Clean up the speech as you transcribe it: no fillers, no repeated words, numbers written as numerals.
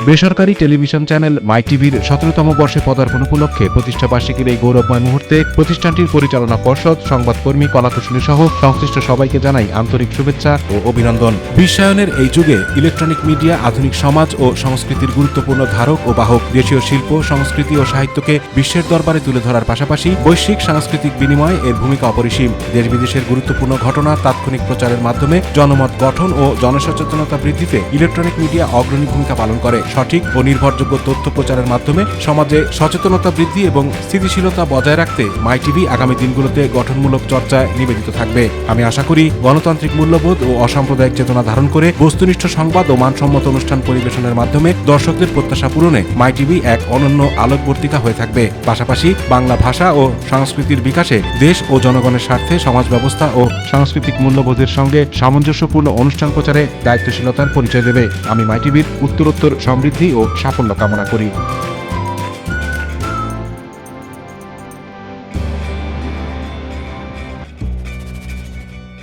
বেসরকারি television channel my টিভির 17তম বর্ষে পদার্পণ উপলক্ষে প্রতিষ্ঠাবার্ষিকীর এই গৌরবময় মুহূর্তে প্রতিষ্ঠানটির পরিচালনা পর্ষদ, সংবাদকর্মী, কলাকুশলী সহ সংশ্লিষ্ট সবাইকে জানাই আন্তরিক শুভেচ্ছা ও অভিনন্দন। বিশ্বায়নের এই যুগে ইলেকট্রনিক মিডিয়া আধুনিক সমাজ ও সংস্কৃতির গুরুত্বপূর্ণ ধারক ও বাহক। দেশীয় শিল্প, সংস্কৃতি ও সাহিত্যকে বিশ্বের দরবারে তুলে ধরার পাশাপাশি বৈশ্বিক সাংস্কৃতিক বিনিময়ে এর ভূমিকা অপরিসীম। দেশ বিদেশের গুরুত্বপূর্ণ ঘটনা তাৎক্ষণিক প্রচারের মাধ্যমে জনমত গঠন ও জনসচেতনতা বৃদ্ধিতে ইলেকট্রনিক মিডিয়া অগ্রণী ভূমিকা পালন করে। সঠিক ও নির্ভরযোগ্য তথ্য প্রচারের মাধ্যমে সমাজে সচেতনতা বৃদ্ধি এবং স্থিতিশীলতা বজায় রাখতে মাই টিভি আগামী দিনগুলোতে গঠনমূলক চর্চায় নিবেদিত থাকবে। আমি আশা করি গণতান্ত্রিক মূল্যবোধ ও অসাম্প্রদায়িক চেতনা ধারণ করে বস্তুনিষ্ঠ সংবাদ ও মানসম্মত অনুষ্ঠান পরিবেশনের মাধ্যমে দর্শকদের প্রত্যাশা পূরণে মাই টিভি এক অনন্য আলোকবর্তিকা হয়ে থাকবে। পাশাপাশি বাংলা ভাষা ও সংস্কৃতির বিকাশে দেশ ও জনগণের স্বার্থে সমাজ ব্যবস্থা ও সাংস্কৃতিক মূল্যবোধের সঙ্গে সামঞ্জস্যপূর্ণ অনুষ্ঠান প্রচারে দায়িত্বশীলতার পরিচয় দেবে। আমি মাই টিভির উত্তরোত্তর সমৃদ্ধি ও সাফল্য কামনা করি।